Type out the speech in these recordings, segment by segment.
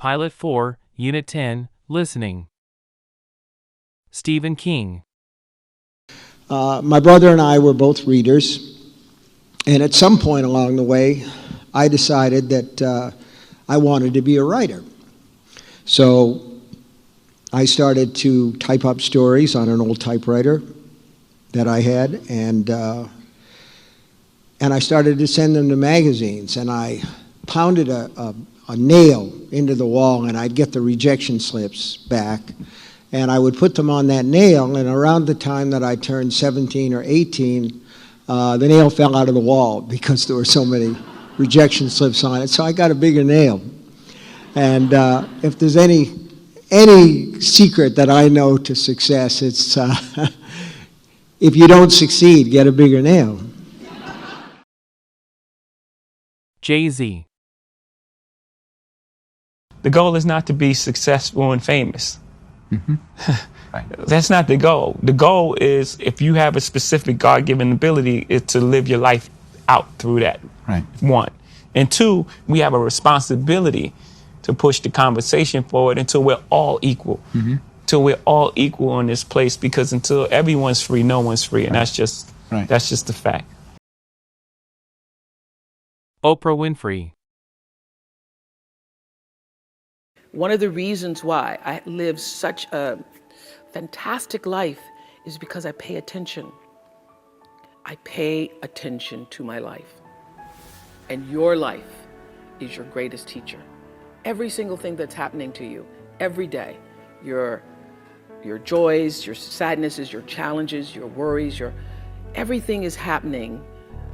Pilot 4, Unit 10, Listening. Stephen King. My brother and I were both readers, and at some point along the way, I decided that I wanted to be a writer. So I started to type up stories on an old typewriter that I had, and I started to send them to magazines, and I pounded a nail into the wall, and I'd get the rejection slips back, and I would put them on that nail, and around the time that I turned 17 or 18, the nail fell out of the wall because there were so many rejection slips on it, so I got a bigger nail. And if there's any secret that I know to success, it's if you don't succeed, get a bigger nail. Jay-Z. The goal is not to be successful and famous. Mm-hmm. Right. That's not the goal. The goal is, if you have a specific God-given ability, is to live your life out through that. Right. One. And two, we have a responsibility to push the conversation forward until we're all equal. Mm-hmm. Until we're all equal in this place, because until everyone's free, no one's free. And that's just the fact. Oprah Winfrey. One of the reasons why I live such a fantastic life is because I pay attention. I pay attention to my life. And your life is your greatest teacher. Every single thing that's happening to you, every day, your joys, your sadnesses, your challenges, your worries, everything is happening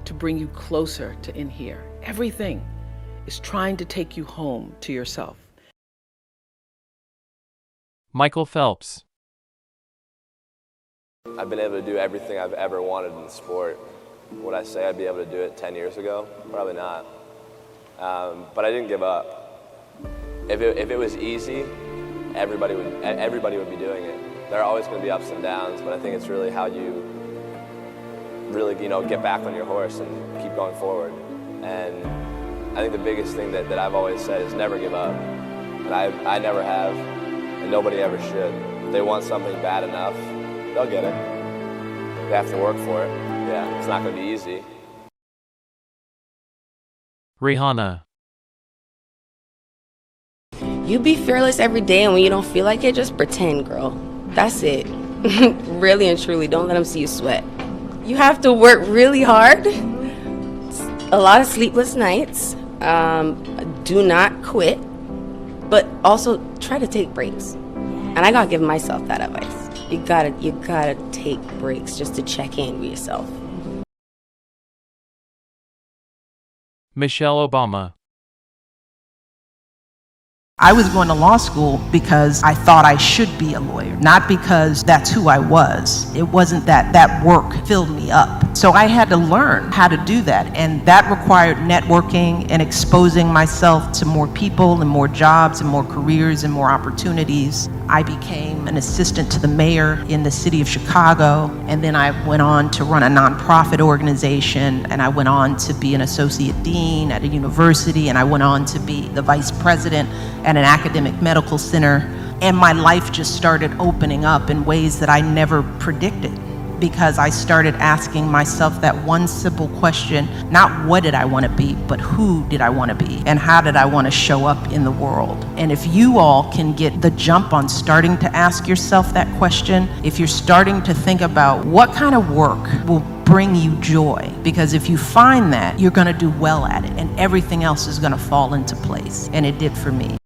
to bring you closer to in here. Everything is trying to take you home to yourself. Michael Phelps. I've been able to do everything I've ever wanted in sport. Would I say I'd be able to do it 10 years ago? Probably not. But I didn't give up. If it was easy, everybody would be doing it. There are always going to be ups and downs, but I think it's really how you really, get back on your horse and keep going forward. And I think the biggest thing that I've always said is never give up. And I never have, and nobody ever should. If they want something bad enough, they'll get it. They have to work for it. Yeah, it's not going to be easy. Rihanna. You be fearless every day, and when you don't feel like it, just pretend, girl. That's it. Really and truly, don't let them see you sweat. You have to work really hard. A lot of sleepless nights. Do not quit, but also try to take breaks. And I gotta give myself that advice. You gotta take breaks just to check in with yourself. Michelle Obama. I was going to law school because I thought I should be a lawyer, not because that's who I was. It wasn't that work filled me up. So I had to learn how to do that, and that required networking and exposing myself to more people and more jobs and more careers and more opportunities. I became an assistant to the mayor in the city of Chicago, and then I went on to run a nonprofit organization, and I went on to be an associate dean at a university, and I went on to be the vice president at an academic medical center, and my life just started opening up in ways that I never predicted, because I started asking myself that one simple question, not what did I want to be, but who did I want to be, and how did I want to show up in the world. And if you all can get the jump on starting to ask yourself that question, if you're starting to think about what kind of work will bring you joy, because if you find that, you're going to do well at it, and everything else is going to fall into place. And it did for me.